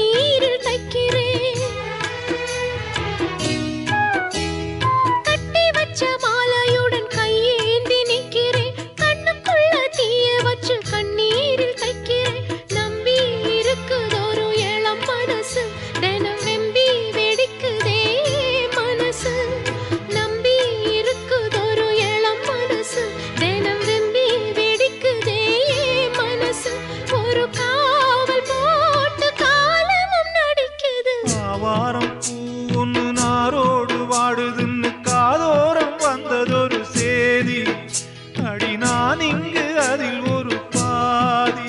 கண்ணீரில் தைக்கிறேன். கட்டி வச்ச மாலையுடன் கையேந்தி நிற்கிறேன். கண்ணுக்குள்ள தீய வச்சு கண்ணீரில் தைக்கிறேன். நம்பி இருக்குதொரு இளம் மனசு, தினம் வெம்பி வெடிக்குதே மனசு. நம்பி இருக்குதொரு இளம் மனசு, தினம் வெம்பி வெடிக்குதே மனசு. ஒரு காவல் போட்டு காலமும் நடிக்குது. ஆவாரம் பூ ஒன்று நாரோடு வாடுதுன்னு காதோரம் வந்ததொரு சேதி. அடி நான் இங்கு அதில் ஒரு பாதி.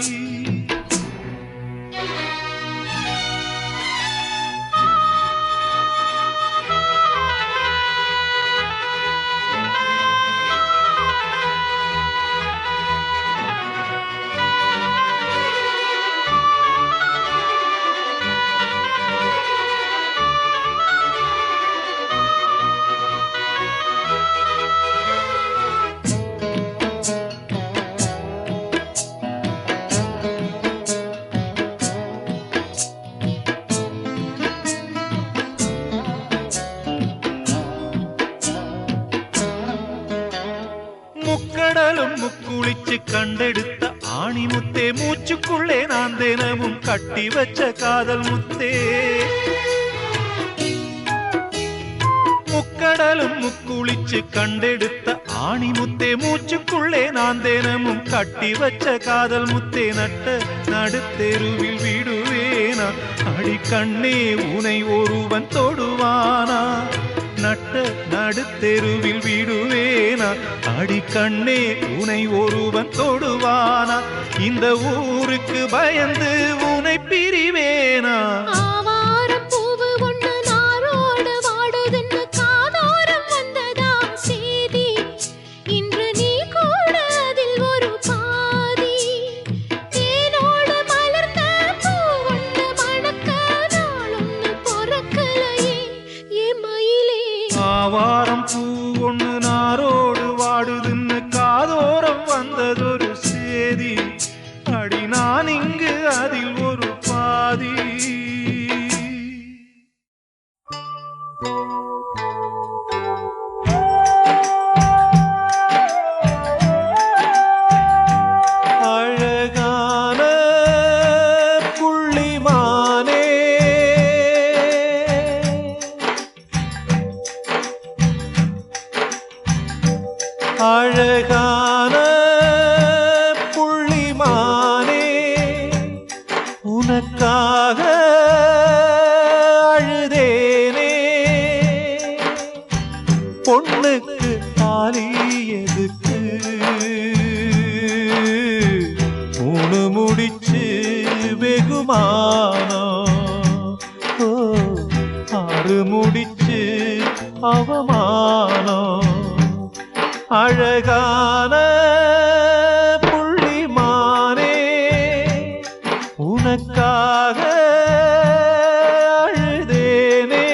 முக்கடலும் முக்குளிச்சு கண்டெடுத்த ஆணி முத்தே, மூச்சுக்குள்ளே நான் தினமும் கட்டி வச்ச காதல் முத்தே. முக்கடலும் முக்குளிச்சு கண்டெடுத்த ஆணி முத்தே, மூச்சுக்குள்ளே நான் தினமும் கட்டி வச்ச காதல் முத்தே. நட்ட நடுத்தெருவில் விடுவேனா அடி கண்ணே உனை ஒருவன் தொடுவானா? நட்ட நடுத்தெருவில் விடுவேனா அடி கண்ணே உனை ஒருவன் தொடுவானா? இந்த ஊருக்கு பயந்து உனை பிரிவேனா? ஆவாரம் பூவு ஒண்ணு நாரோடு வாடுதுன்னு காதோரம் வந்ததா சேதி. இன்று நீ கூட அதில் ஒரு பாதி. தேனோடு மலர்ந்த பூ ஒண்ணு மணக்க நாளொன்னு பொறக்கலையே ஏ மயிலே. ஆவாரம் பூ ஒன்று நாரோடு வாடுதுன்னு காதோரம் வந்ததொரு சேதி. அடி நான் இங்கு அதில் ஒரு பாதி. அழகான புள்ளிமானே, அழகான புள்ளிமானே, உனக்காக அழுதேனே. பொண்ணுக்கு தாலி எதுக்கு, மூணு முடிச்சு வெகுமானம். ஓ, ஆறு முடிச்சு அவமானம். அழகான புள்ளிமானே, உனக்காக அழுதேனே.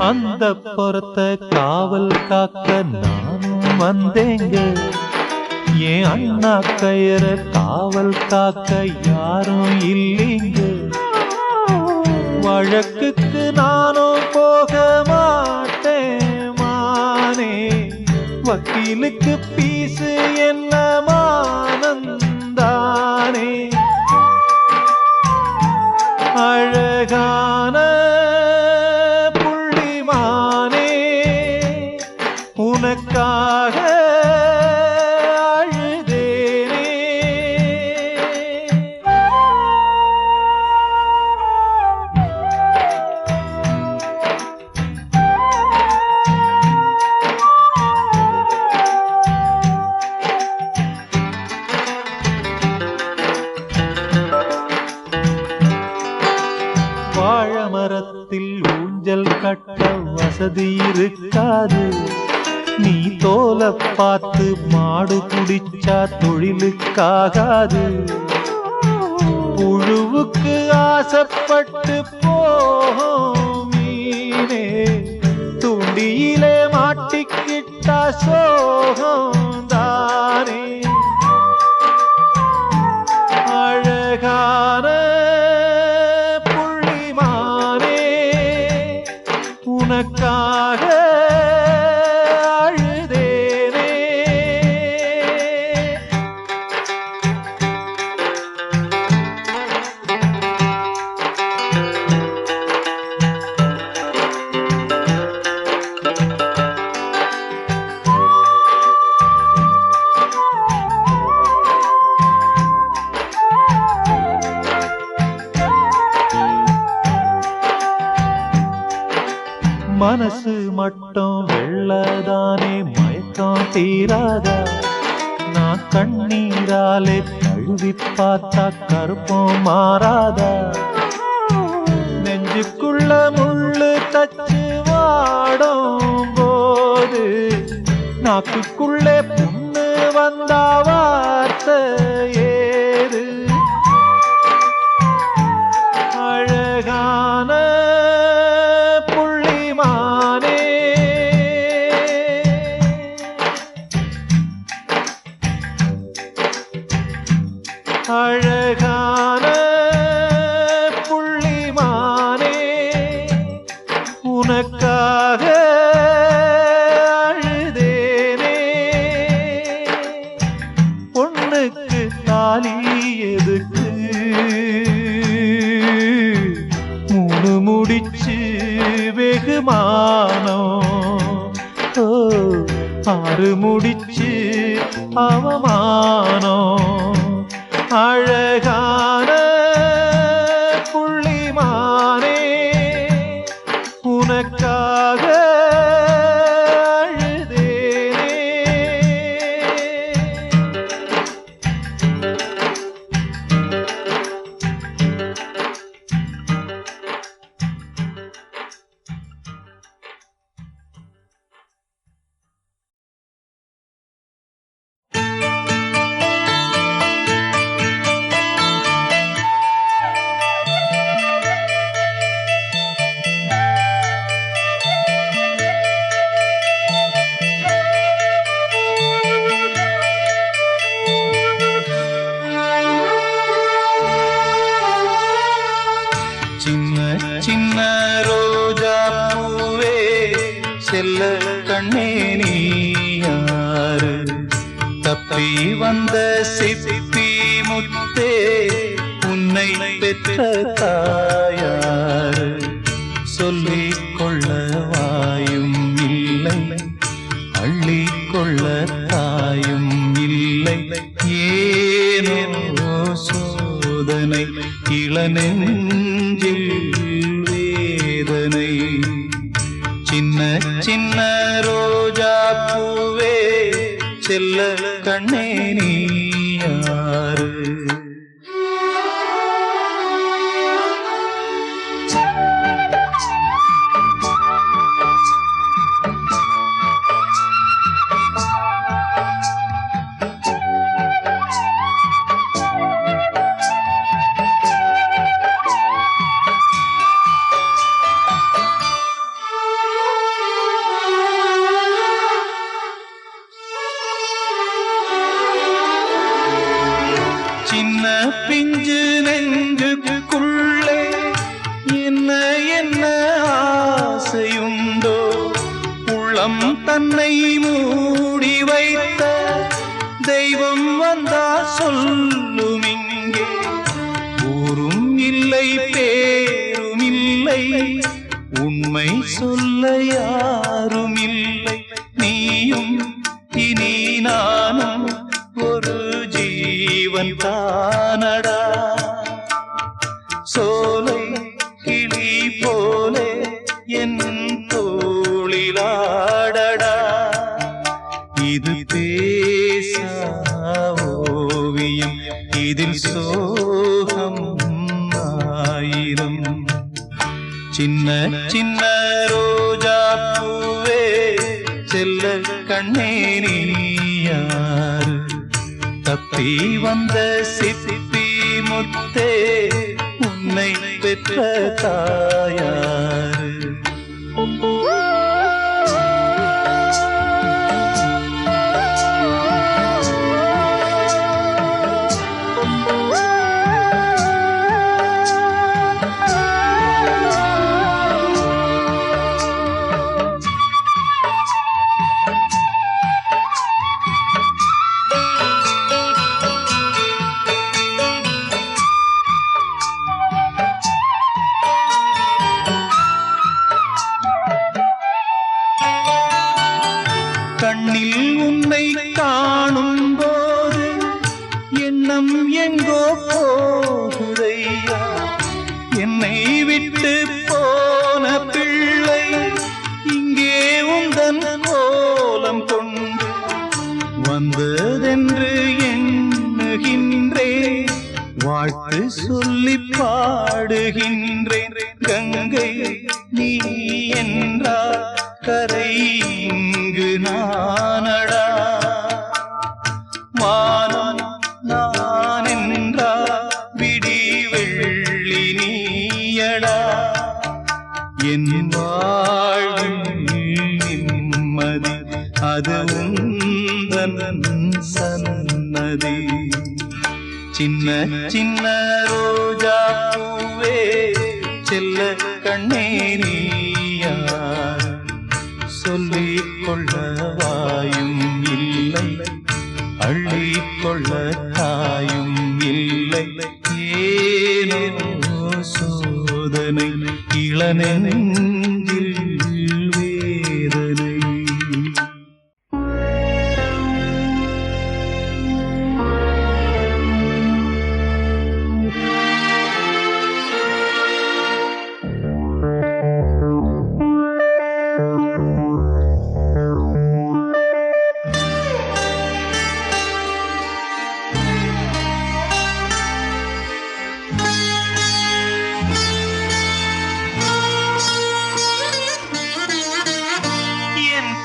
அந்த பொறுத்த காவல் காக்க நானும் வந்தேங்க. என் அண்ணா கயிற காவல் காக்க யாரும் இல்லைங்க. வழக்குக்கு நானும் போக மாட்டேன் மானே. வக்கீலுக்கு பீசு என்ன மானந்தானே. அழகான உனக்காக அழுதேனே. வாழமரத்தில் ஊஞ்சல் கட்ட வசதி இருக்கா? தீராது. நீ தோல பார்த்து மாடு குடிச்சா தொழிலுக்காகாது. புழுவுக்கு ஆசைப்பட்டு போகும் மீனே துண்டியிலே மாட்டிக்கிட்டா சோகம் தானே. அழகான புள்ளிமானே உனக்காக அழுதேனே. மனசு மட்டும் வெள்ளதானே மயக்கம் தீராதா. நான் கண்ணீராலே கழுவி பார்த்தா கருப்பம் மாறாதா. நெஞ்சுக்குள்ள முள்ளு தச்சு வாடும் போது நாக்குக்குள்ளே புண்ணு வந்தா வார்த்தை ஏது. அழகான அழகான புள்ளிமானே உனக்காக அழுதேனே. பொண்ணுக்கு தாலி எதுக்கு மூணு முடிச்சு வெகுமானம். ஆறு முடிச்சு அவமானம். அழகான புள்ளிமானே உனக்காக அழுதேனே. சின்ன ரோஜா பூவே செல்ல கண்ணே நீ யாரு. தப்பி வந்த சிப்பி முத்தே உன்னை பெற்ற தாயாரு. சொல்லிக் கொள்ள வாயும் இல்லை அள்ளிக் கொள்ள தாயும் இல்லை. ஏனோ சோதனை இளநெஞ்சில் வேதனை. சின்ன ரோஜா பூவே செல்ல கண்ணே நீ யாரு. சின்ன பிஞ்சு நெஞ்சுக்குள்ளே என்ன என்ன ஆசையுண்டோ. உள்ளம் தன்னை மூடி வைத்த தெய்வம் வந்தா சொல்லும் இங்கே. ஊரும் இல்லை பேரும் இல்லை உண்மை சொல்ல யாரும் இல்லை. நீயும் இனி நானும் ஒரு ஜீவன் தானடா. சோலை கிளி போலே என் தோளிலாடடா. இது பேசா ஓவியம் இதில் சோகம் ஆயிரம். சின்ன ரோஜா பூவே செல்ல கண்ணே நீ யாரு? தப்பி வந்த சிப்பி முத்தே உன்னை பெற்ற தாயாரு? கண்ணில் உன்னை காணும் போது எண்ணம் எங்கோ போகுதையா? என்னை விட்டு போன பிள்ளை இங்கே உந்தன் கோலம் கொண்டு வந்ததென்று எண்ணுகின்றேன். வாழ்த்து சொல்லி பாடுகின்றேன். கங்கை நீ என்றால் கரை இங்கு நானடா. வானம் நான் என்றா விடி வெள்ளி நீயடா. என் வாழ்வில் நிம்மதி அது உந்தன் சன்னதி. சின்ன சின்ன ரோஜா பூவே செல்ல கண்ணே நீ யார்? சொல்லிக் கொள்ள வாயும் இல்லை, அள்ளிக் கொள்ள தாயும் இல்லை. ஏனோ சோதனை இளநெஞ்சில் வேதனை.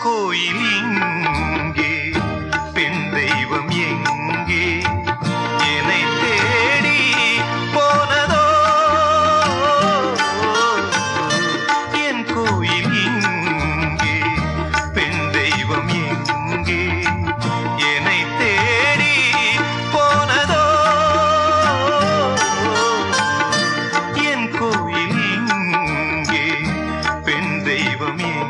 கோயில் எங்கே, பெண் தெய்வம் எங்கே, என்னை தேடி போனதோ? என் கோயில் எங்கே, பெண் தெய்வம் எங்கே, என்னை தேடி போனதோ? என் கோயில் எங்கே, பெண் தெய்வம் எங்கே?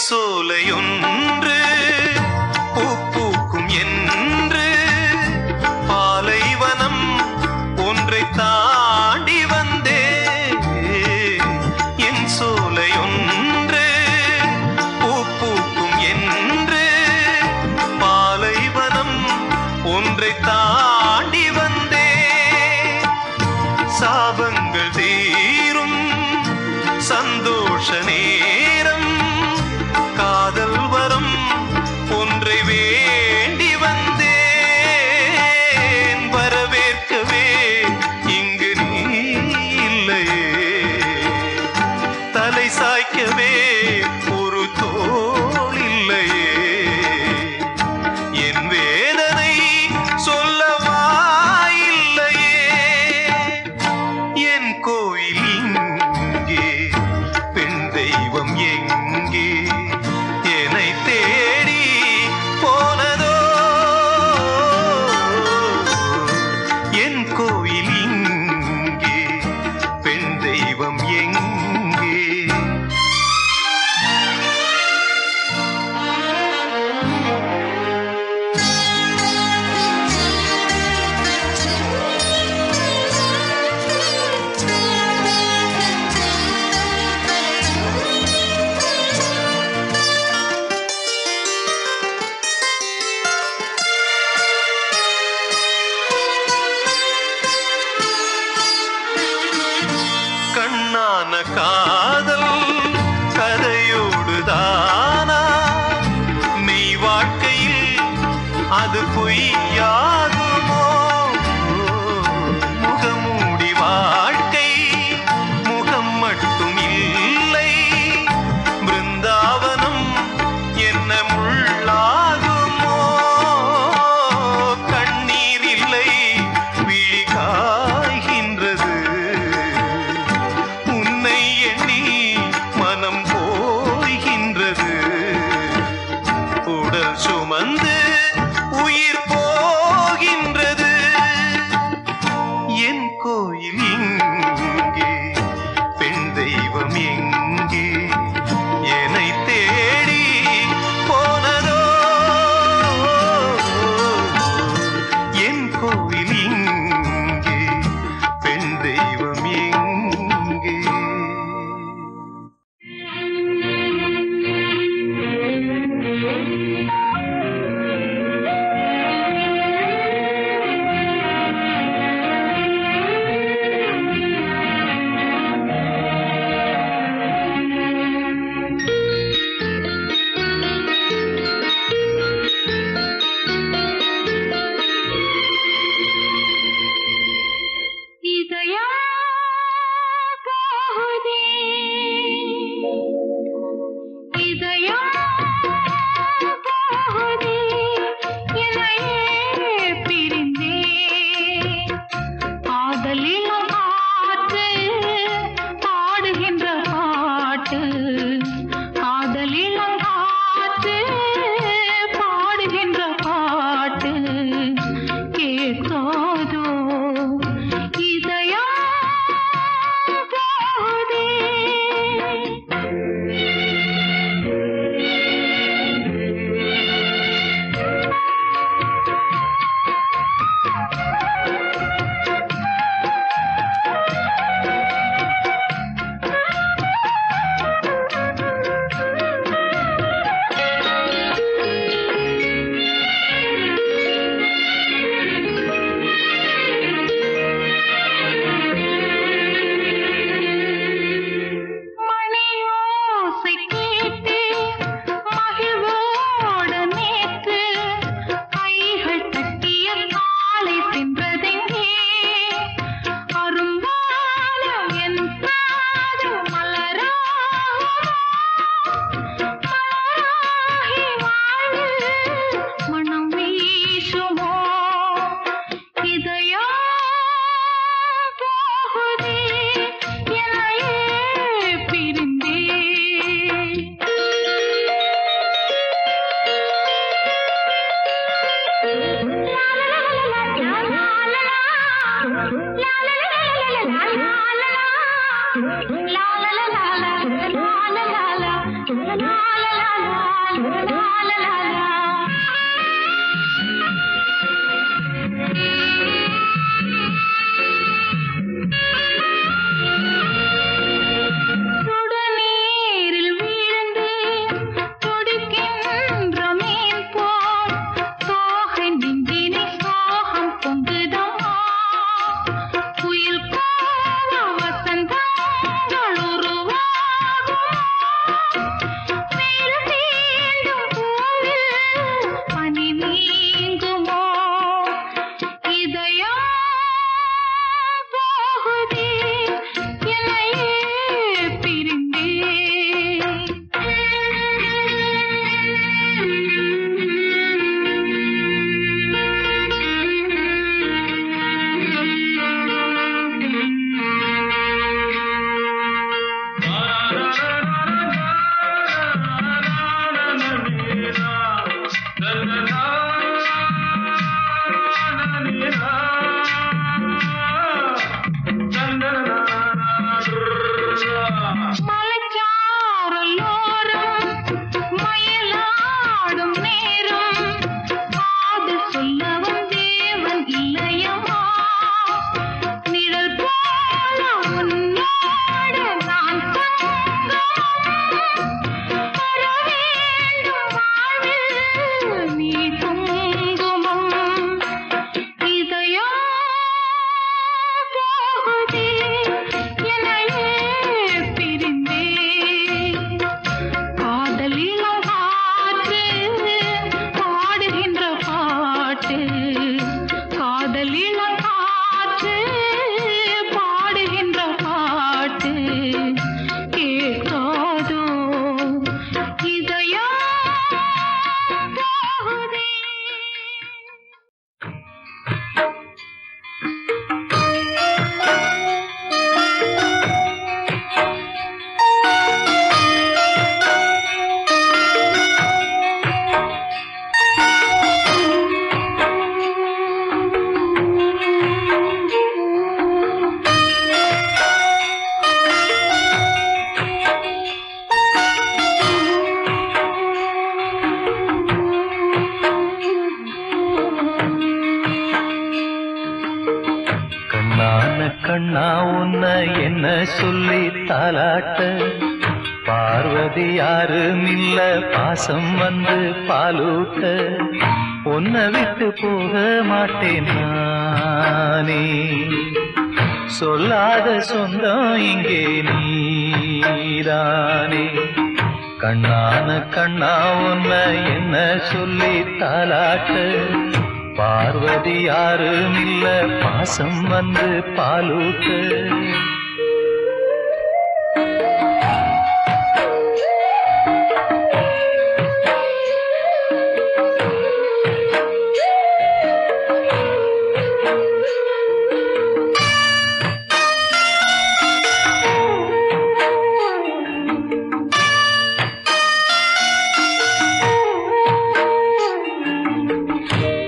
சோலையொன்று பூ பூக்கும் என்று பாலைவனம் ஒன்றை தாண்டி வந்தே. என் சோலையொன்று பூ பூக்கும் என்று பாலைவனம் ஒன்றை தாண்டி வந்தே. சாபங்கள் தீரும் சந்தோஷ நேரம், காதல் வரம் ஒன்றை வேண்டி வந்தேன். வரவேற்கவே இங்கு நீ இல்லையே, தலை சாய்க்கவே ஒரு தோள் இல்லையே. என் வேதனை சொல்ல மெய்யாகுமோ முகமூடி வாழ்க்கை முகம் மட்டும் இல்லை பிருந்தாவனம் என்ன முள்ளாகுமோ கண்ணீர் இல்லை விழி காய்கின்றது உன்னை எண்ணி மனம் போய்கின்றது உடல் சுமந்து உயிர் போகின்றது கண்ணா உன்ன என்ன சொல்லி தாலாட்ட பார்வதி யாரும் இல்ல பாசம் வந்து பாலூட்ட உன்னை விட்டு போக மாட்டேன் நானே சொல்லாத சொந்தம் இங்கே நீதானே கண்ணான கண்ணா உன்ன என்ன சொல்லி தாலாட்ட பார்வதி யாரும் இல்ல பாசம் வந்து பாலூட்ட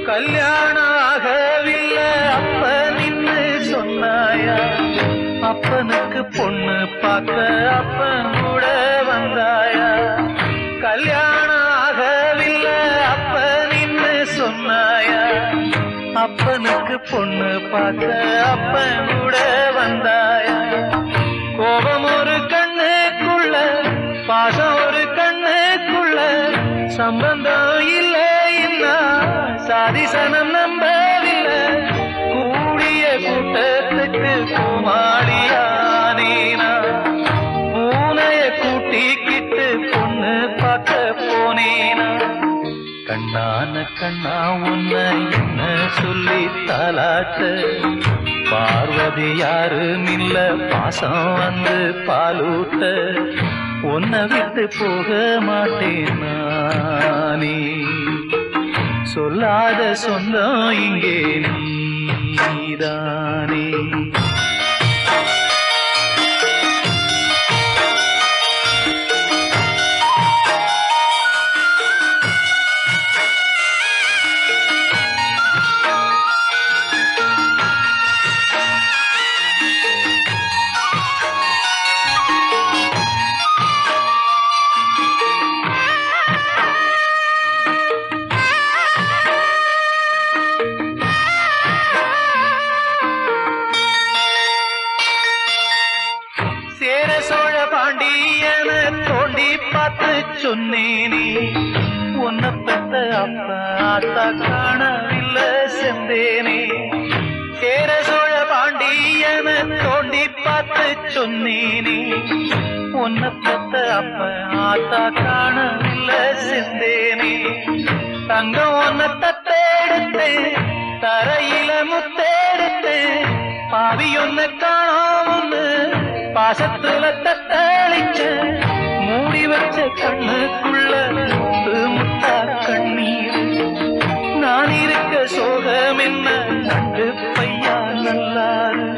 கல்யாணம் ஆகவில்லை அப்ப நின்னு சொன்னாயா அப்பனுக்கு பொண்ணு பார்க்க அப்பன் கூட வந்தாயா கல்யாணம் ஆகவில்லை அப்ப நின்னு சொன்னாயா அப்பனுக்கு பொண்ணு பார்க்க அப்பன் கூட வந்தாயா கோபம் ஒரு கண்ணுக்குள்ள பாசம் ஒரு கண்ணுக்குள்ள சம்பந்தம் இல்லை சாதிசனம் நம்பவில்லை கூடிய கூட்டத்துக்கு பூமாடியானேனா பூனைய கூட்டிக்கிட்டு பொண்ணு பார்க்க போனேனா கண்ணான கண்ணா உன்ன என்ன சொல்லி தாலாட்ட பார்வதி யாரும் இல்ல பாசம் வந்து பாலூட்ட உன்னை விட்டு போக மாட்டேன் நானே சொல்லாத சொந்தம் இங்கே நீதானே சேர சோழ பாண்டியன தோண்டி பார்த்து சொன்னேனே உன்னை பெத்த அப்பா ஆத்தா காணவில்லை செந்தேனே சேர சோழ பாண்டியன தோண்டி பார்த்து சொன்னேனே உன்னை பெத்த அப்பா ஆத்தா காணவில்லை செந்தேனே தங்கம் உன்னை தத்தெடுத்தேன் தரையில முத்தெடுத்தேன் பாவி ஒன்ன காணாம பாசத்துல தத்தளிச்ச மூடி வச்ச கண்ணுக்குள்ள முத்து முத்தா கண்ணீர் நான் இருக்க சோகம் என்ன கண்டு பையா நல்லாரு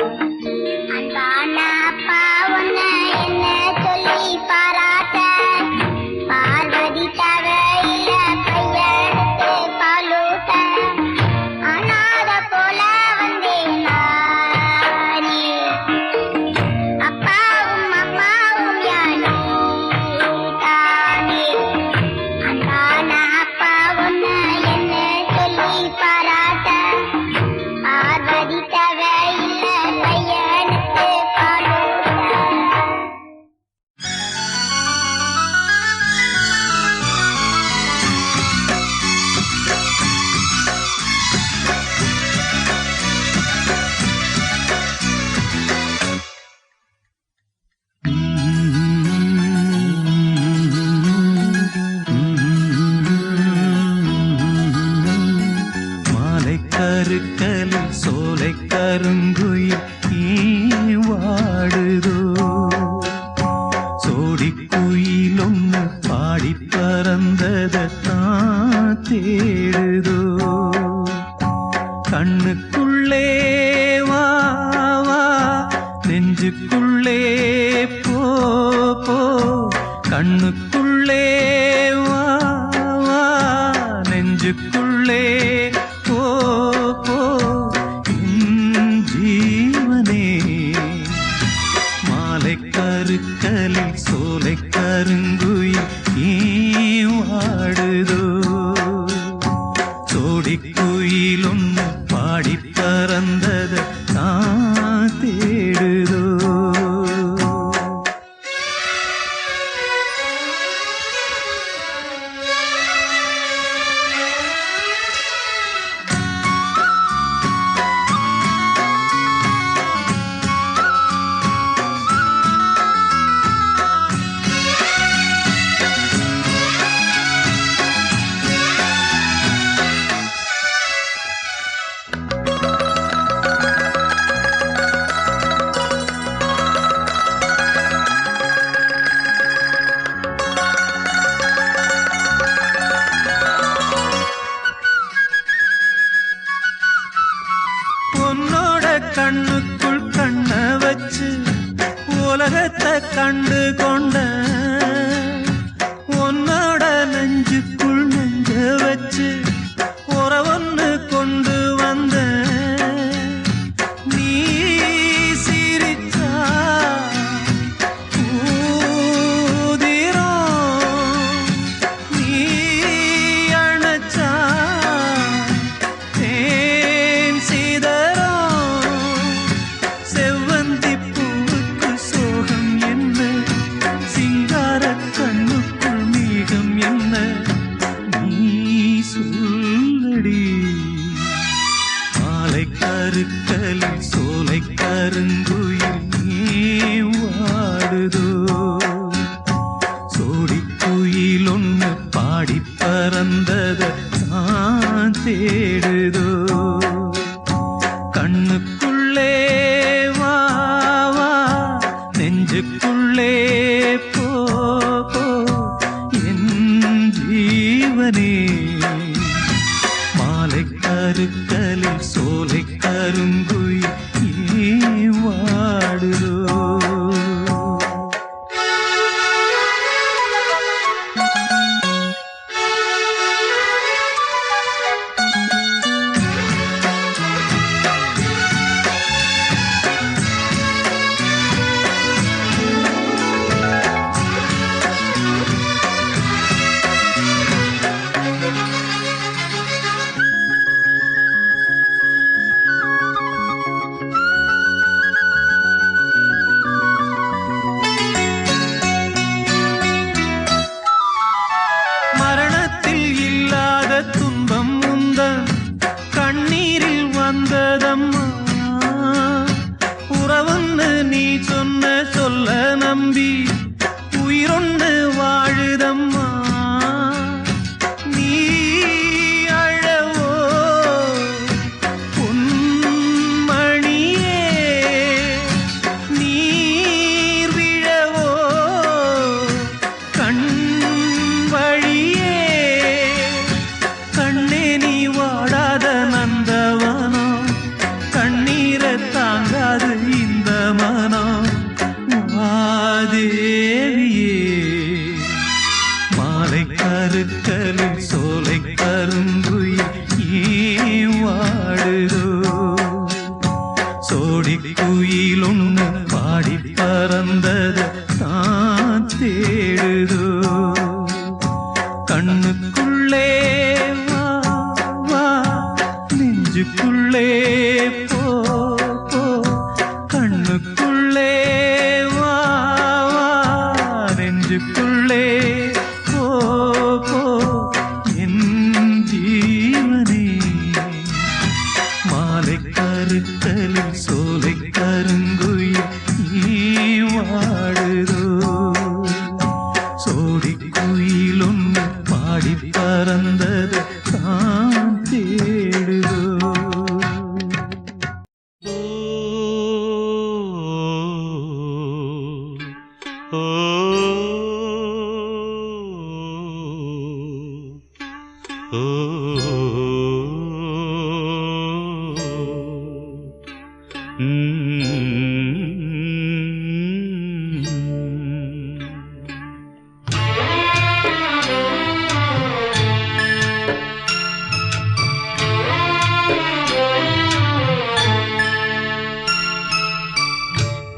கருக்கலில் சோலை கருங்குயில் வாடுதோ சோடி குயில் ஒன்று பாடி பறந்ததான் தேடுதோ கண்ணுக்குள்ளே வா வா நெஞ்சுக்குள்ளே போ போ கண்ணுக்குள்ளே வா வா நெஞ்சுக்குள்ளே கருக்கலில் சோலை கருங்குயில் வாடுதோ சோடி குயில் ஒன்று பாடி பறந்தது தான் உன்னோட கண்ணுக்குள் கண்ண வச்சு உலகத்தை கண்டு கொண்ட உன்னோட நெஞ்சுக்குள் நெஞ்ச வச்சு உறவொன்னு கொண்டு வந்த நீ சிரிச்சா ஊதிரும் நீ அணைச்சா தேன் சிதறும் செவ்வந்தி பூவுக்கு சோகம் என்ன சிங்கார கண்ணுக்குள் மேகம் என்ன நீ சொல்லடி மாலை கருக்கலில் சோலை கருங்குயில் நீ வாடுதோ சோடி குயில் ஒன்று பாடி பறந்தத நான் தேடுதோ கண்ணுக்குள்ளே வா வா நெஞ்சுக்குள்ளே போ போ என் ஜீவனே மாலை கருக்கலில் சோலை கருங்குயில் ஏன் வாடுதோ மரணத்தில் இல்லாத துன்பம் உந்தன் கண்ணீரில் வந்ததம்மா உறவுன்னு நீ சொன்ன சொல்ல நம்பி உயிரொன்னு வாழுதம்மா நீ அழவோ பொன்மணியே நீர் விழவோ கண் வழியே கண்ணே நீ வாடாத நந்தவனோ கண்ணீரை தாங்காது இந்த மனோ வாதேவியே மாலை கருக்கலில் சோலை கருங்குயில் ஏன் வாடுதோ சோடி குயில் ஒன்று பாடி பறந்தத தான் தேடுதோ கண்ணுக்குள்ளே வா வா நெஞ்சுக்குள்ளே போ போ கண்ணுக்குள்ளே வா வா நெஞ்சுக்குள்ளே போ போ என் ஜீவனே மாலை கருக்கலில் சோலை கருங்குயில் ஏன் வாடுதோ சோடி குயில் ஒன்று பாடி பறந்தது தான் தேடுதோ ஓ ஓ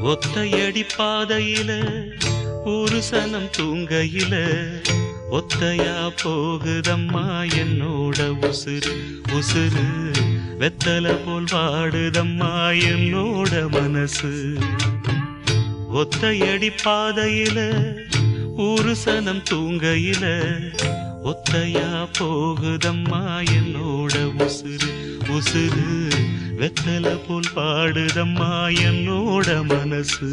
ஒத்தையடி பாதையில ஒரு சனம் தூங்கையில ஒத்தையா போகுதம்மா என்னோட உசுறு உசுறு வெத்தல போல் வாடுதம்மா என்னோட மனசு ஒத்தையடி பாதையில ஒரு சனம் தூங்கையில ஒத்தையா போகுதம்மா என்னோட உசுறு உசுறு வெத்தல போல் பாடுதம்மா என்னோட மனசு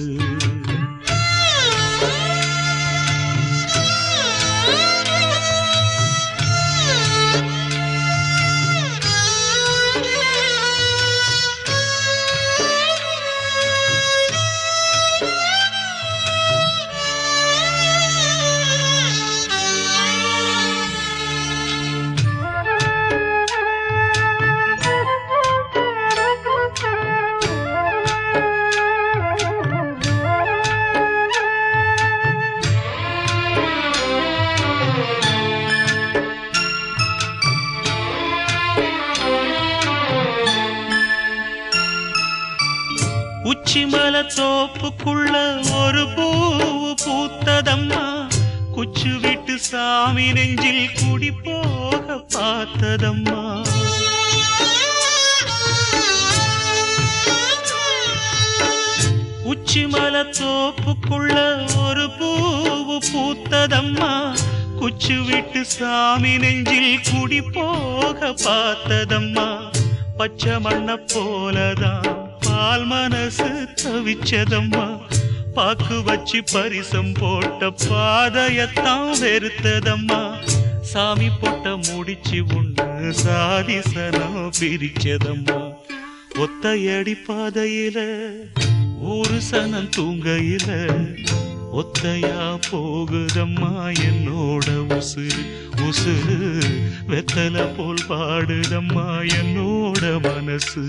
உச்சிமல தோப்புக்குள்ள ஒரு பூவு பூத்ததம்மா, குச்சு விட்டு சாமி நெஞ்சில் குடி போக பார்த்ததம்மா. உச்சிமல தோப்புக்குள்ள ஒரு பூவு பூத்ததம்மா, குச்சு விட்டு சாமி நெஞ்சில் குடி போக பார்த்ததம்மா. பச்சை மண்ண போலதான் பால் மனசு தவிச்சதம்மா, பாக்கு வச்சு பரிசம் போட்ட பாதையத்தான் வெறுத்ததம்மா. சாமி போட்ட முடிச்சு ஒண்ணு சாதிசனம் பிரிச்சதம்மா. ஒத்தையடி பாதையில ஒரு சனம் தூங்கையில, ஒத்தையா போகுதம்மா என்னோட உசுறு. உசுறு வெத்தல போல் பாடுதம்மா என்னோட மனசு.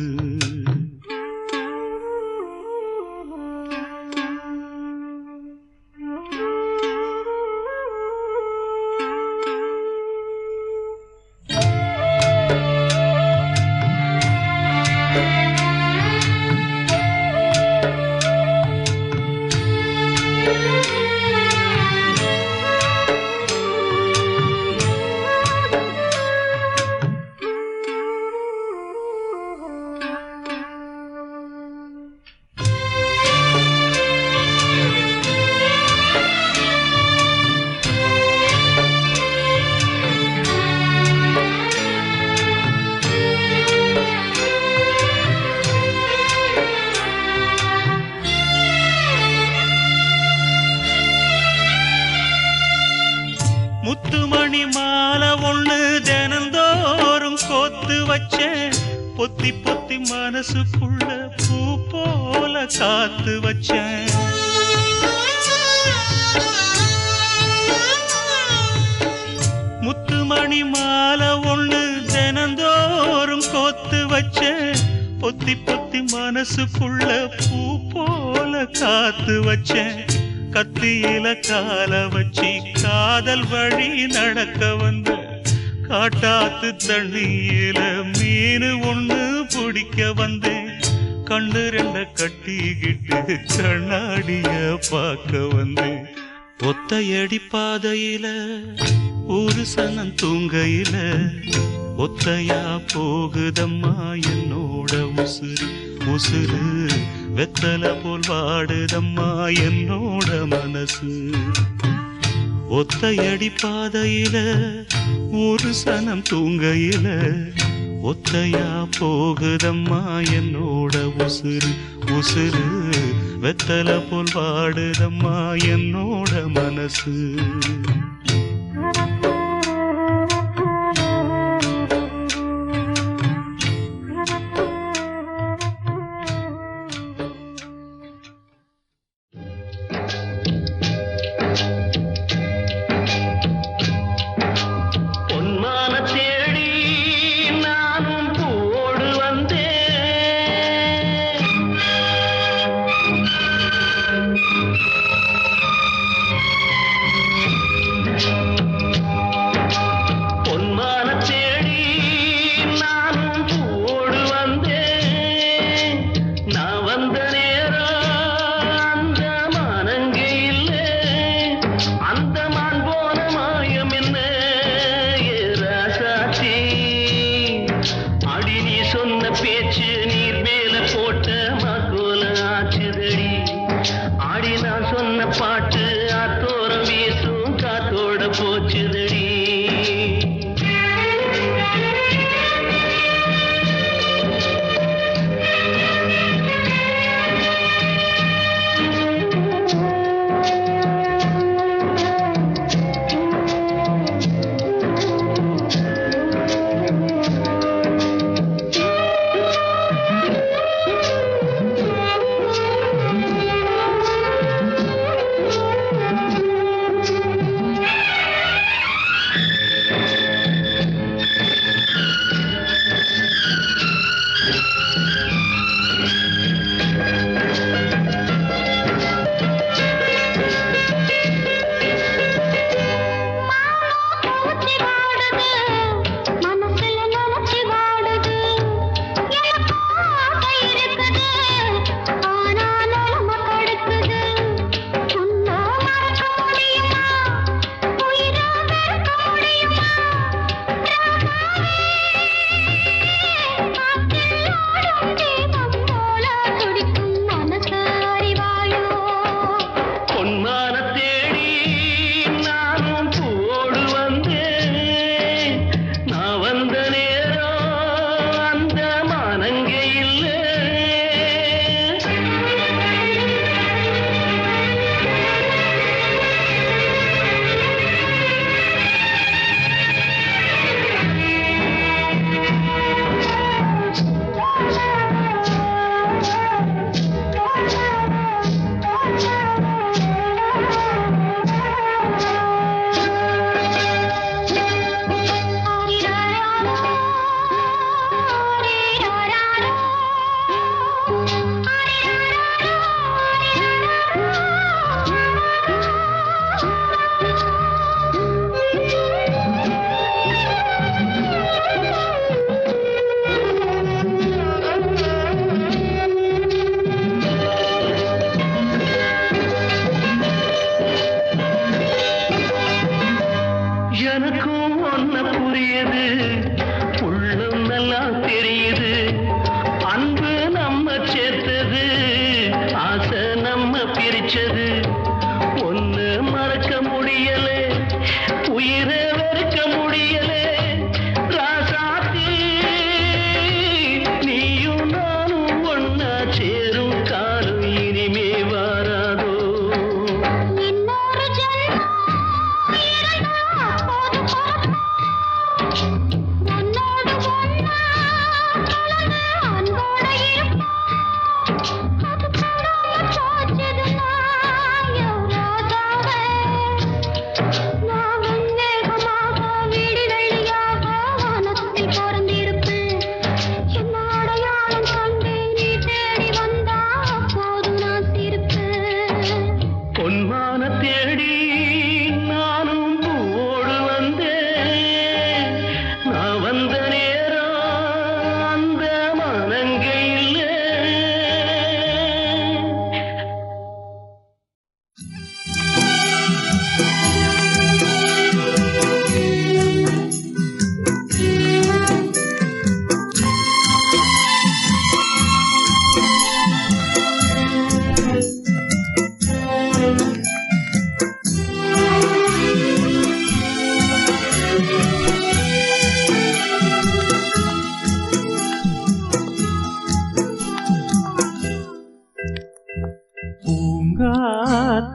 முத்துமணி மாலை ஒண்ணு தினந்தோறும் கோத்து வச்சேன், பொத்தி பொத்தி மனசுக்குள்ள பூ போல காத்து வச்சேன். முத்துமணி மாலை ஒண்ணு தினந்தோறும் கோத்து வச்சேன், பொத்தி பொத்தி மனசுக்குள்ள பூ போல காத்து வச்சேன். கத்தியில கால வச்சி காதல் வழி நடக்க வந்த, காட்டாத்து தண்ணியில மீனு ஒண்ணு பிடிக்க வந்தேன். கண்ணு ரெண்ட கட்டிக்கிட்டு கண்ணாடிய பார்க்க வந்தேன். ஒத்தையடி பாதையில ஒரு சனம் தூங்கையில, ஒத்தையா போகுதம்மா என்னோட உசுறு. உசுறு வெத்தல போல் வாடுதம்மா என்னோட மனசு. ஒத்தையடி பாதையில ஒரு சனம் தூங்கையில, ஒத்தையா போகுதம்மா என்னோட உசுறு. உசுறு வெத்தல போல் வாடுதம்மா என்னோட மனசு.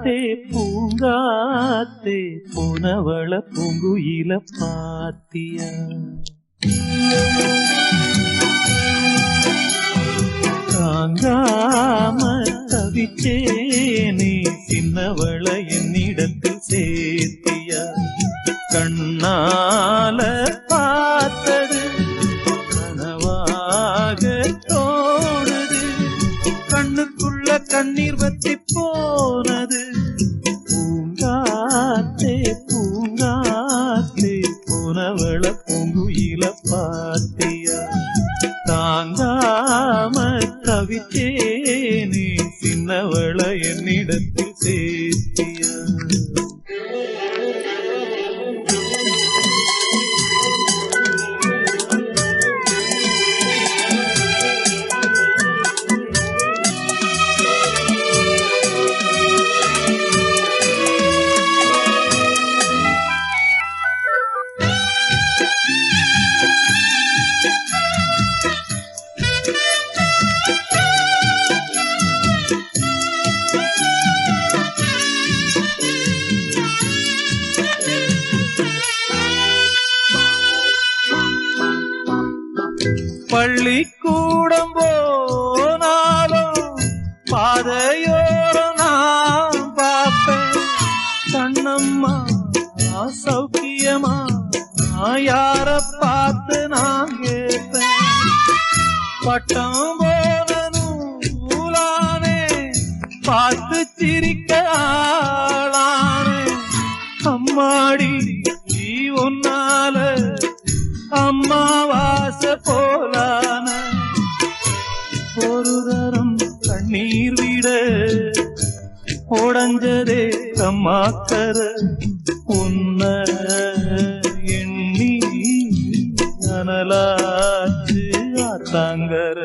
பூங்காத்தே பூங்காத்தே போனவள பூங்குயில பாத்தியா தாங்காம தவிச்சேனே சின்னவள என்னிடத்தில் சேர்த்தியா கண்ணால பார்த்தது கனவாக தோணுது கண்ணுக்குள்ள கண்ணீர் வத்தி போனது பூங்காத்தே பூங்காத்தே போனவள பூங்குயில பாத்தியா தாங்காம தவிச்சேனே சின்னவள என்னிடத்தில் சேர்த்தியா பள்ளிக்கூடம் போனாலும் பாதையோரம் நான் பார்ப்பேன் கண்ணம்மா சௌக்கியமா யார பார்த்து நான் கேட்பேன் பட்டம் போனனும் நூலானே பார்த்து சிரிக்க ஆளானே அம்மாடி நீ ஒன்னால அம்மாவாச போலான ஒரு தரம் கண்ணீர் விட உடஞ்சதே அம்மாக்கர உன்ன எண்ணி அனலாச்சு ஆத்தாங்கர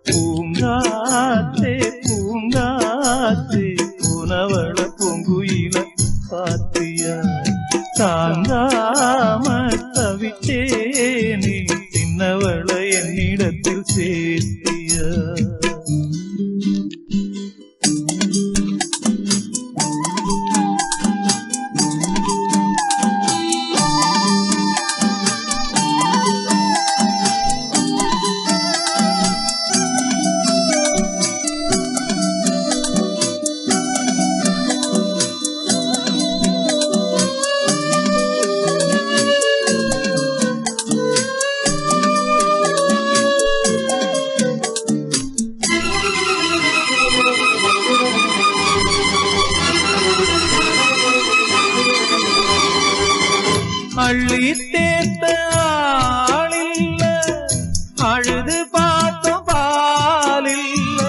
பூங்காத்தே பூங்காத்தே உனவள பூங்குயில பாத்தியா தாங்காம தவிச்சேனே சின்னவள என்னிடத்தில் சேர்த்தியா அள்ளி தேத்த ஆளில்ல அழுது பார்த்தும் பாலில்ல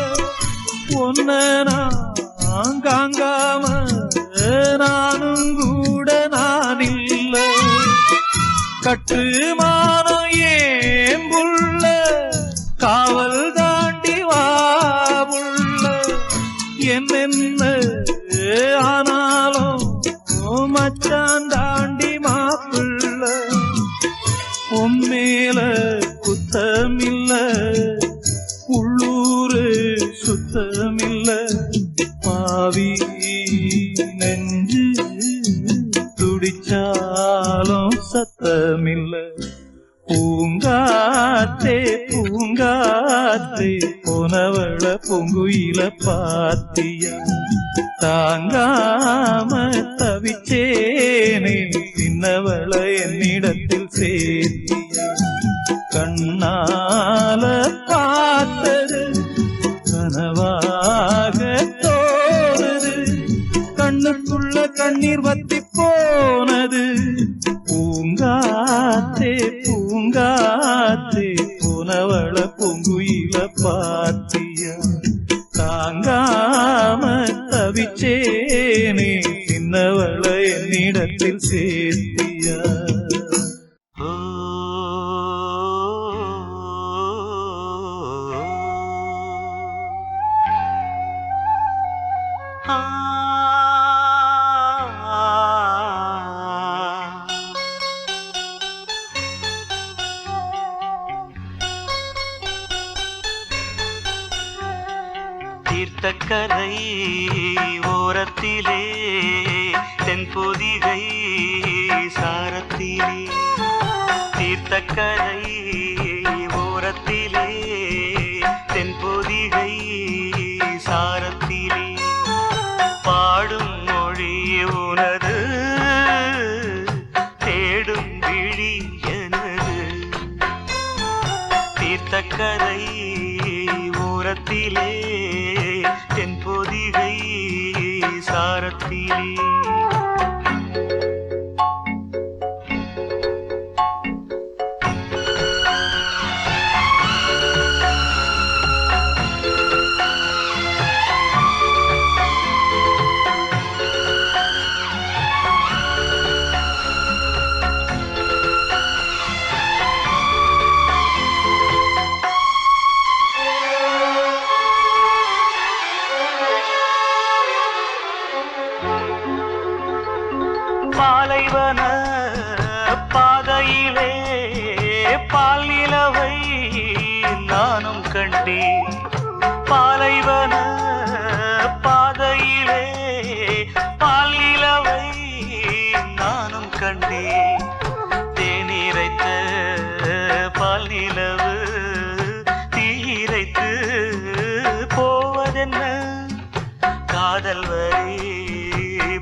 ஒன்ன நான் காங்காம நானும் கூட நான் இல்ல கட்டுமானம் ஏம்புள்ள காவல் தாண்டி வாவுள்ள என்னென்ன ஆனாலும் மச்சான் தாண்டி மாப்பிள்ள உம்மேல குத்தமில்ல உள்ளூரு சுத்தமில்ல பாவி நெஞ்சு துடிச்சாலும் சத்தமில்ல பூங்காத்தே பூங்காத்தே போனவள பூங்குயில பாத்தியா தாங்காம தவிச்சேனே சின்னவள என்னிடத்தில் சேர்த்தியா கண்ணால பார்த்தது கனவாக தோணுது கண்ணுக்குள்ள கண்ணீர் வத்தி போனது பூங்காத்தே பூங்காத்தே போனவள பூங்குயில பாத்தியா தாங்காம தவிச்சேனே சின்னவள என்னிடத்தில் சேர்த்தியா தீர்த்தக்கரை ஓரத்திலே தென்பொதிகை சாரத்திலே தீர்த்தக்கரை ஓரத்திலே தென்பொதிகை சாரத்திலே பாடும் மொழி உனது தேடும் விழி எனது தீர்த்தக்கரை ஓரத்திலே தென்பொதிகை சாரத்திலே பாலைவன பாதையிலே பால் நிலவை நானும் கண்டேன் பாலைவன பாதையிலே பால் நிலவை நானும் கண்டேன் தேநீரைத்த பால் நிலவு தீரைத்து போவதென்ன காதல் வரி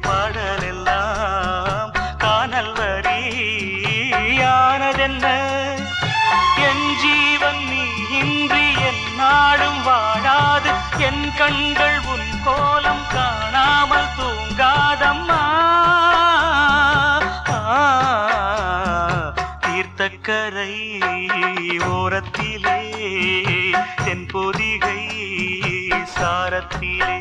பாடலெல்லாம் காணல் வரியானதென்ன என் ஜீவன் நீ இன்றி என் நாடும் வாழாது என் கண்கள் உன் கோலம் காணாமல் தூங்காதம்மா தீர்த்தக்கரை ஓரத்திலே தென்பொதிகை சாரத்திலே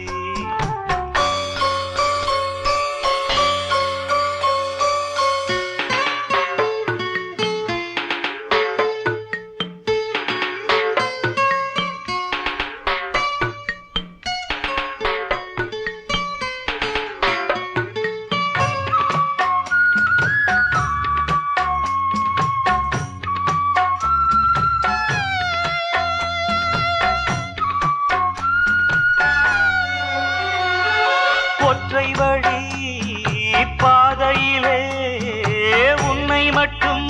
ஒற்றை வழி பாதையிலே உன்னை மட்டும்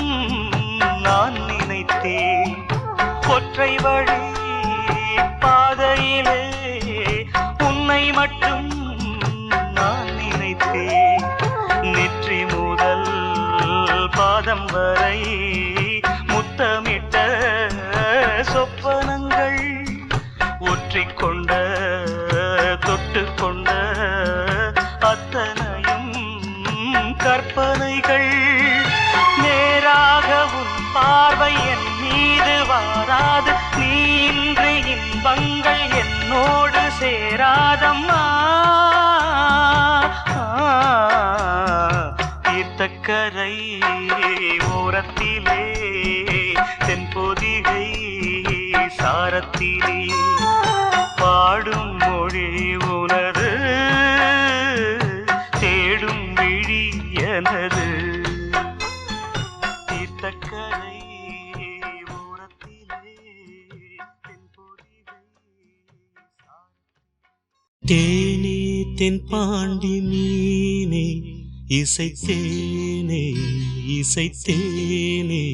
நான் நினைத்தேன் ஒற்றை வழி பாதையிலே உன்னை மட்டும் நான் நினைத்தேன் நெற்றி முதல் பாதம் வரை முத்தமிட்ட சொப்பனங்கள் ஒற்றிக்கொண்ட தொட்டு கொண்ட அத்தனையும் கற்பனைகள் நேராக உன் பார்வை என் மீது வாராது நீ இன்று இன்பங்கள் என்னோடு சேராதம்மா தீர்த்தக்கரை ஓரத்திலே தென்பொதிகை சாரத்திலே பாடும் மொழி உனது தேடும் விழி எனது தீர்த்தக்கரை ஓரத்திலே தென்பொதிகை தேனே தென்பாண்டி மீனே இசைத்தேனே இசைத்தேனே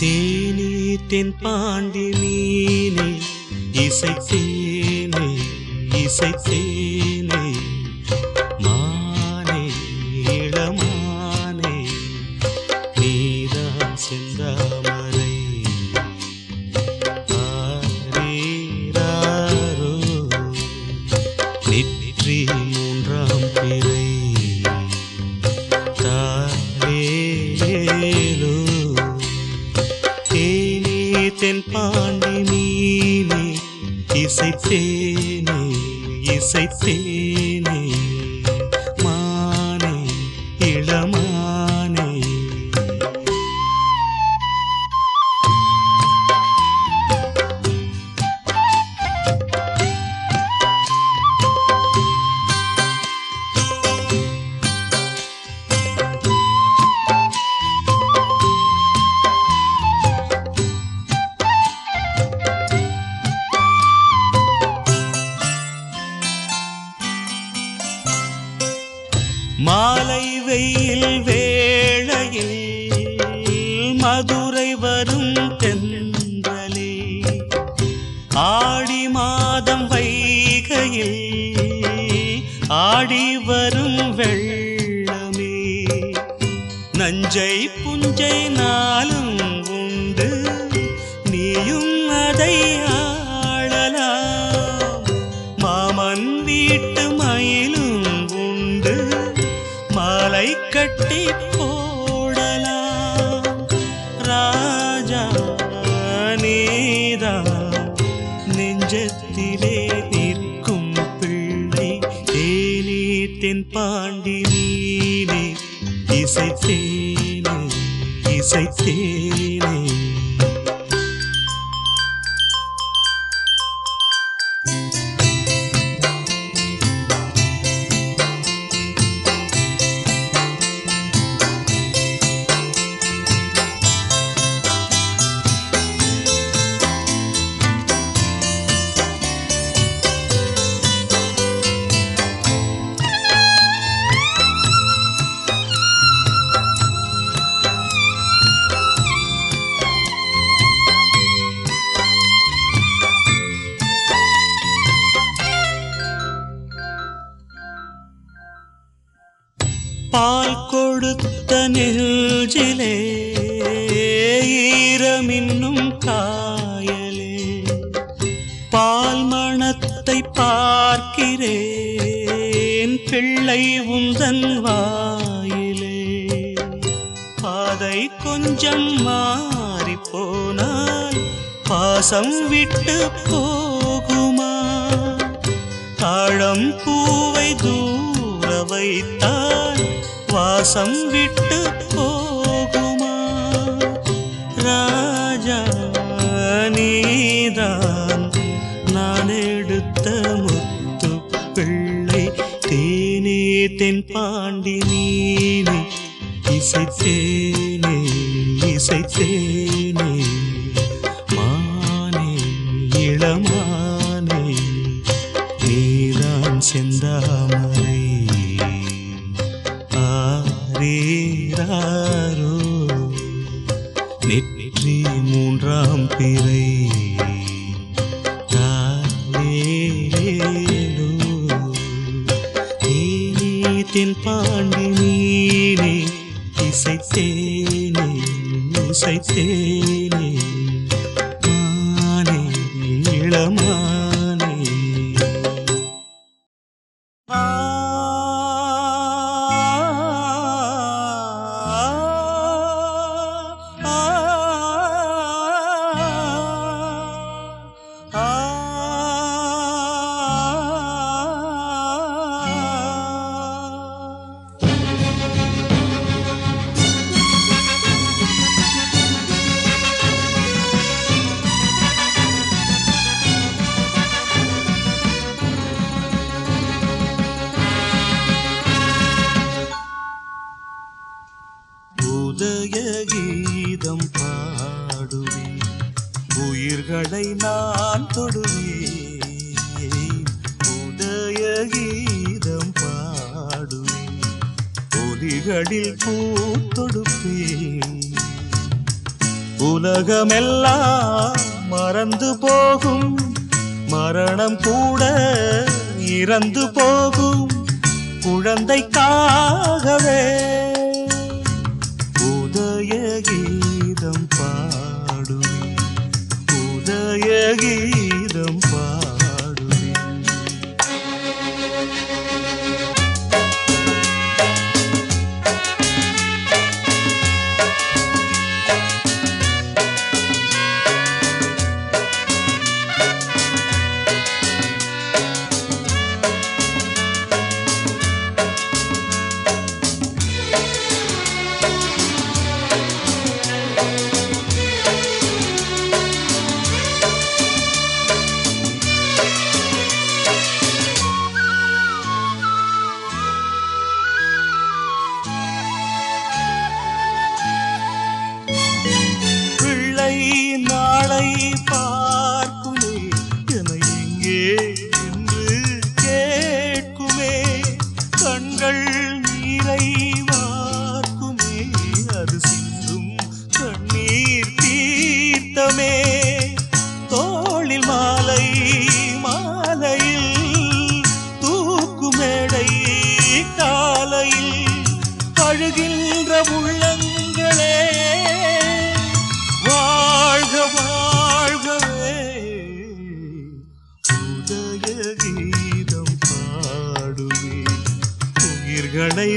தேனே தென்பாண்டி மீனே இசைத்தேனே இசைத்தேனே மானே இளமானே நீதான் செந்தாமரை ஆரீராரோ நெற்றி மூன்றாம் பிறை தாரேலோ தேனே தென்பாண்டி மீனே இசைத்தேனே இசைத்தேனே மானே இளமானே நஞ்சை புஞ்சை நாளும் உண்டு, நீயும் அதை ஆளலாம். மாமன் வீட்டு மயிலும் உண்டு, மாலை கட்டி போடலாம். ராஜா நீதான் நெஞ்சத்திலே நிற்கும் பிள்ளை, தேனே தென்பாண்டி நீனே இசைத்தேனே இசைத்தேனே. பால் கொடுத்த நெஞ்சிலே ஈரமின்னும் காயலே, பால் மணத்தை பார்க்கிறேன் பிள்ளை உந்தன் வாயிலே. பாதை கொஞ்சம் மாறி போனால் பாசம் விட்டு போகுமா? தாழம் பூவை தூர வைத்தால் வாசம் விட்டு போகுமா? ராஜா நீதான் நான் எடுத்த முத்து பிள்ளை, தேனே தென்பாண்டி நீனே இசைத்தேனே இசைத்தேனே. மானே இளமானே நீதான் செந்தாமரை, ஆரீராரோ நெற்றி மூன்றாம் பிறை, தாலேலோ தேனே தென்பாண்டி நீனே இசைத்தேனே இசைத்தேனே. மானே இளமானே உதய கீதம் பாடுவேன், உயிர்களை நான் தொடுவேன். உதய கீதம் பாடுவேன், ஒலிகளில் பூத்தொடுப்பேன். உலகமெல்லாம் மறந்து போகும், மரணம் கூட இறந்து போகும் குழந்தைக்காகவே உதய கீதம் பாடுவேன், உதய கீதம் பாடுவேன்.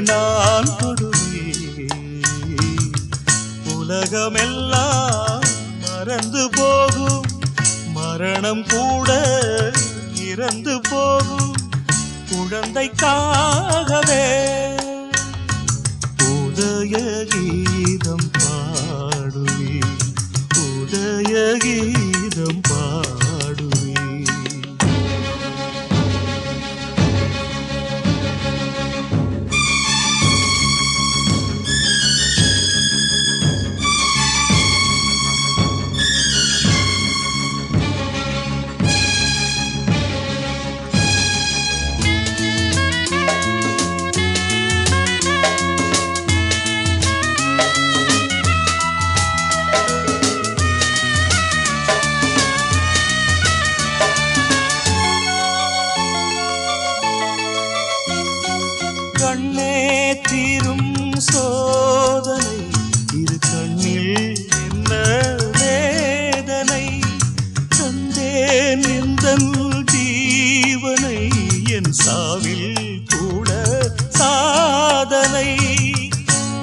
நான் தொடுவேன். உலகமெல்லாம் மறந்து போகும், மரணம் கூட இறந்து போகும் குழந்தைக்காகவே உதய கீதம் பாடுவேன், உதய கீதம் பாடுவேன். கண்ணே தீரும் சோதனை, இரு கண்ணில் என்ன வேதனை, தந்தேன் எந்தன் ஜீவனை, என் சாவில் கூட சாதனை.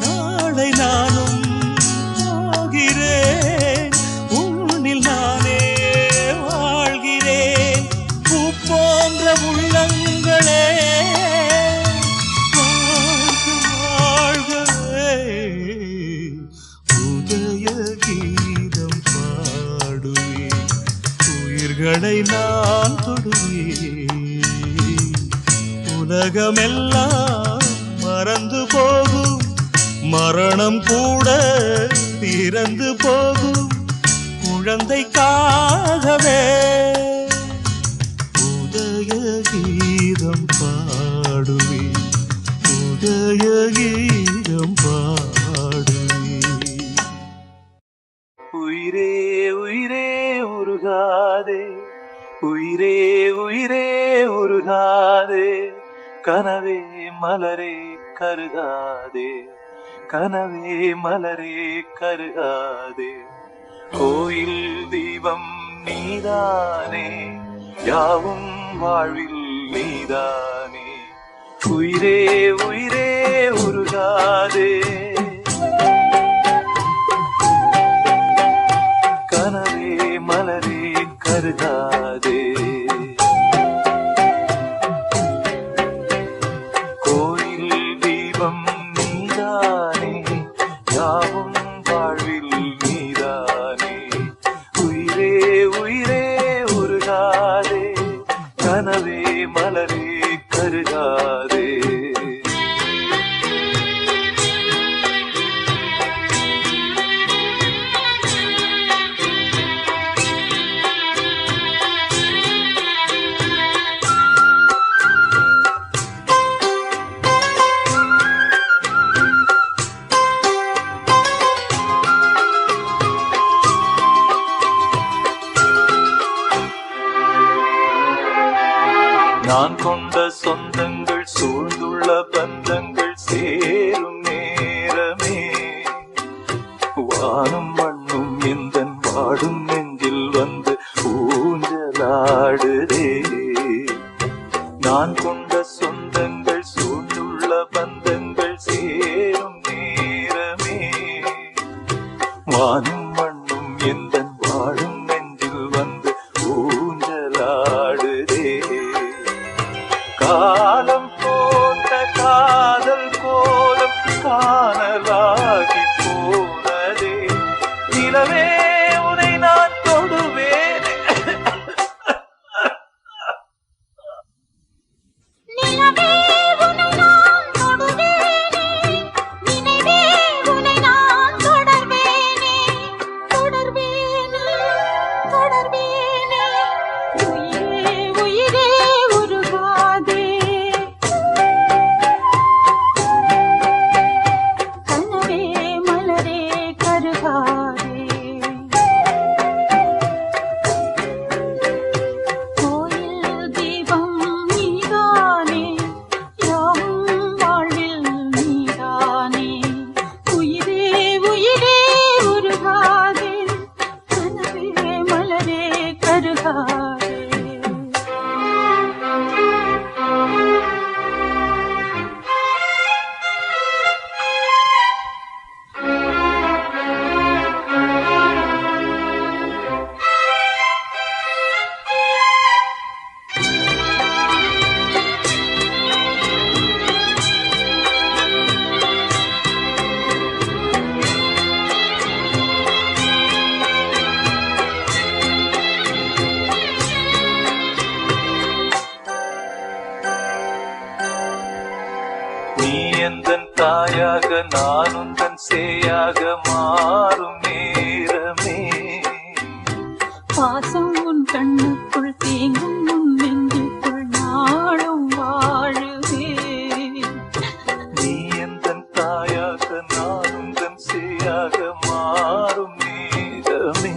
நாளை நானும் போகிறேன், உன்னில் நானே வாழ்கிறேன். பூ போன்ற உள்ளங்களே உதய கீதம் பாடுவேன், உயிர்களை நான் தொடுவேன். உலகமெல்லாம் மறந்து போகும், மரணம் கூட இறந்து போகும் குழந்தைக்காகவே உதய கீதம் பாடுவேன், உதய கீதம் பாடுவேன். உயிரே உயிரே உருகாதே, உயிரே உயிரே உருகாதே, கனவே மலரே கருகாதே, கனவே மலரே கருகாதே. கோயில் தீபம் நீதானே, யாவும் வாழ்வில் நீதானே. உயிரே உயிரே உருகாதே, கனவே மலரே கருகாதே. கோயில் தீபம் நீதானே, யாவும் வாழ்வில் நீதானே. உயிரே உயிரே உருகாதே, கனவே மலரே கருகாதே. நான் கொண்ட சொந்தங்கள் சூழ்ந்துள்ள பந்தங்கள் சேரும் நேரமே, வானும் மண்ணும் எந்தன் வாடும் நெஞ்சில் வந்து ஊஞ்சலாடுதே. நான் கொண்ட சொந்தங்கள் சூழ்ந்துள்ள பந்தங்கள் சேரும் நேரமே, வானும் மண்ணும் எந்தன் வாடும் நெஞ்சில் வந்து ஊஞ்சலாடுதே. காலம் போட்ட காதல் கோலம் காணலாகி போனதே, நிலவே உனை நான் தொடுவேன். நிலவே உனை நான் தொடுவேனே, நினைவே உனை நான் தொடர்வேனே. சேயாக மாறும் நேரமே பாசம் உன் கண்ணுக்குள் தேங்கும் உன் நெஞ்சுக்குள் நாளும் வாழுவே நீ எந்தன் தாயாக நானும் தன் சேயாக மாறும் நேரமே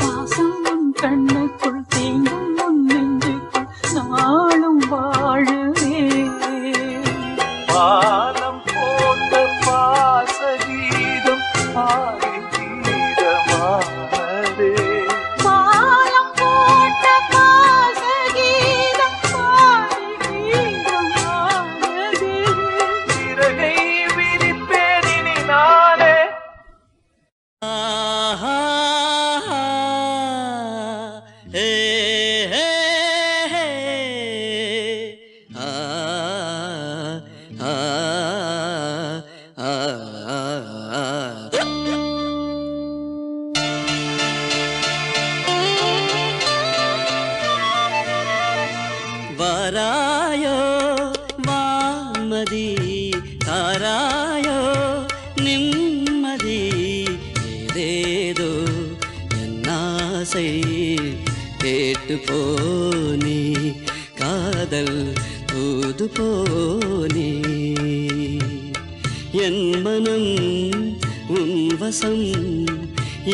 பாசம் உன் கண்ணுக்குள் தேங்கும் உன் நெஞ்சுக்குள் நாளும் வாழுவே பாலம் போட்ட பாசகீதம் பாடி கீதமானதே பாலம் போட்ட பாசகீதம் பாடி கீதமானதே சிறகை விரிப்பேன் இனி நானே வாராயோ வான்மதி தாராயோ நிம்மதி ஏதேதோ என் ஆசை கேட்டு போனி காதல் தூது போனி என் மனம் உன் வசம்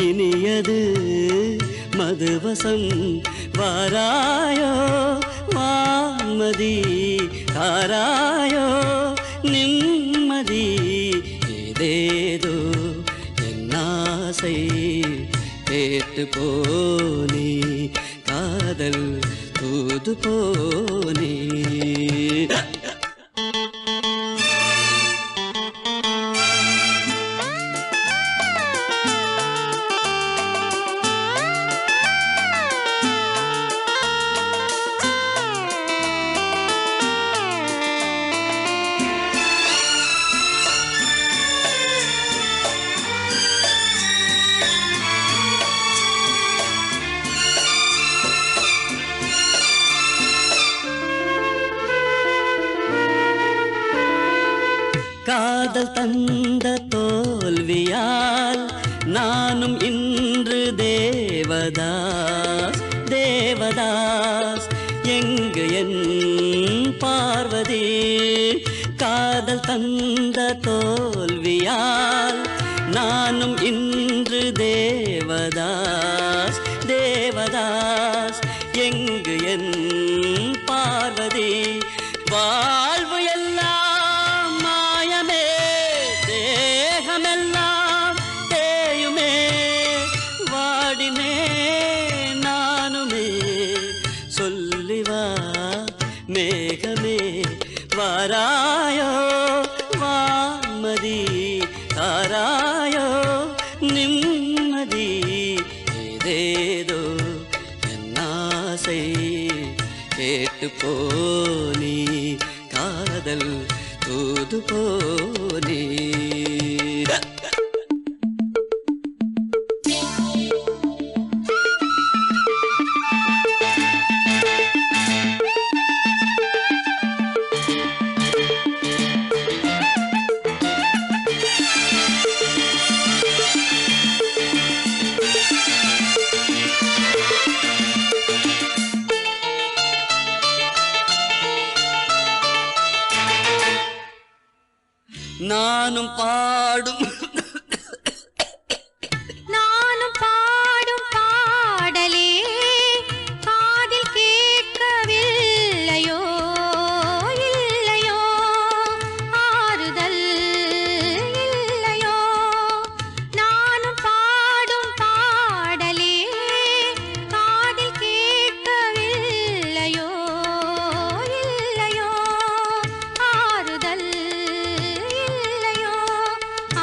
இனியது மதுவசம் வாராயோ வான்மதி தாராயோ நிம்மதி ஏதேதோ என் ஆசை கேட்டு போனி காதல் தூது போனி காதல் தந்த தோல்வியால் நானும் இன்று தேவதாஸ் தேவதாஸ் எங்கு என் பார்வதி காதல் தந்த தோல்வியால் நானும் இன்று தேவதாஸ் தேவதாஸ் எங்கு என் பார்வதி வாழ்வு எல்லாம் மாயமே தேகமெல்லாம் தேயுமே வாடினே நானுமே சொல்லிவா மேகமே வாராயோ வான்மதி தாராயோ நிம்மதி ஏதேதோ என் ஆசை கேட்டு போனி காதல் தூது போனி நானும் பாடும் நானும் பாடும் பாடலே காதில் கேட்கவில்லையோ இல்லையோ ஆறுதல் இல்லையோ நானும் பாடும் பாடலே காதில் கேட்கவில்லையோ இல்லையோ ஆறுதல் இல்லையோ ஆ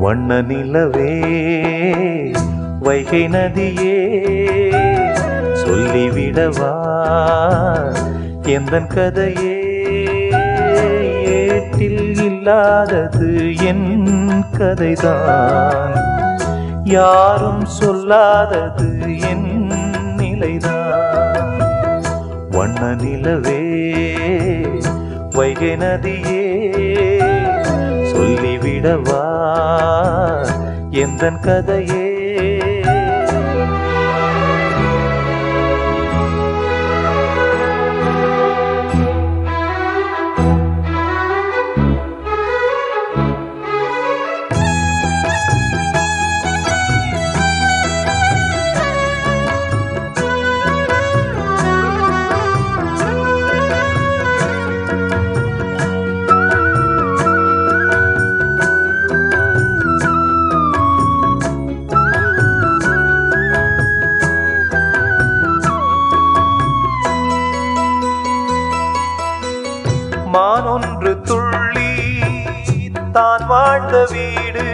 வண்ண நிலவே வைகை நதியே சொல்லிவிடவா எந்தன் கதையே ஏட்டில் இல்லாதது என் கதைதான் யாரும் சொல்லாதது என் நிலைதான் வண்ண நிலவே வைகை நதியே சொல்லிவிடவா எந்தன் கதையே மானொன்று துள்ளி தான் வாழ்ந்த வீடு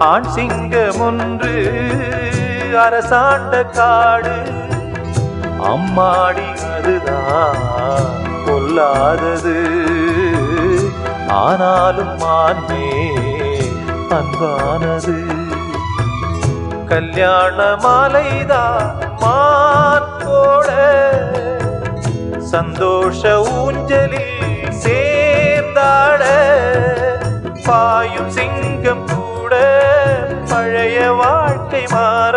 ஆண் சிங்கம் ஒன்று அரசாண்ட காடு அம்மாடி அதுதான் கொல்லாதது ஆனாலும் மான்மே அன்பானது கல்யாண மாலைதான் மான் போட சந்தோஷ ஊஞ்சலில் சேர்ந்தாட பாயும் சிங்கம் கூட பழைய வாழ்க்கை மாற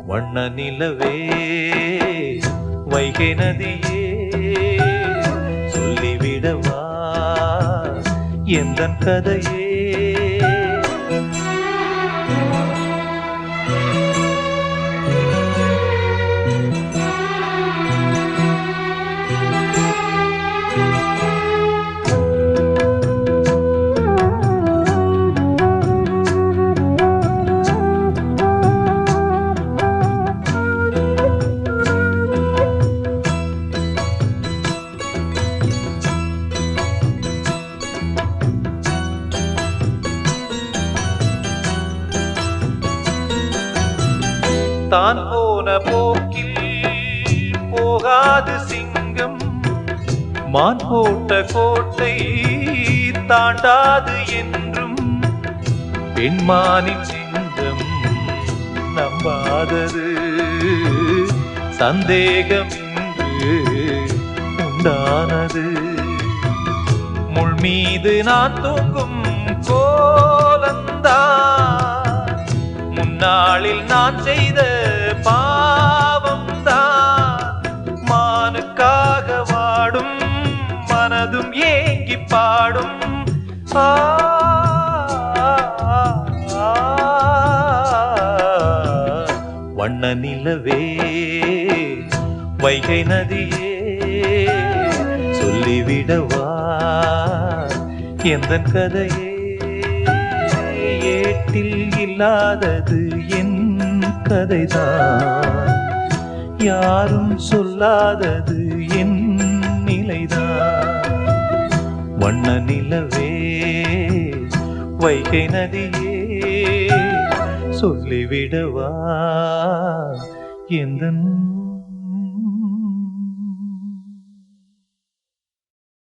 வண்ண நிலவே வைகை நதியே சொல்லிவிடவா எந்தன் கதையே தான் போன போக்கில் போகாது சிங்கம் மான் போட்ட கோட்டை தாண்டாது என்றும் பெண்மானின் சிங்கம் நம்பாதது சந்தேகம் இன்று உண்டானது முள் மீது நான் தூங்கும் கோலந்தான் முன்னாளில் நான் செய்த பாவம் தான் மானுக்காக வாடும் மனதும் ஏங்கி பாடும் வண்ண நிலவே வைகை நதியே சொல்லிவிடவா எந்தன் கதையே ஏட்டில் இல்லாதது என் கதைதான் யாரும் சொல்லாதது என் நிலைதான் வண்ண நிலவே வைகை நதியே சொல்லிவிடவா எந்தன்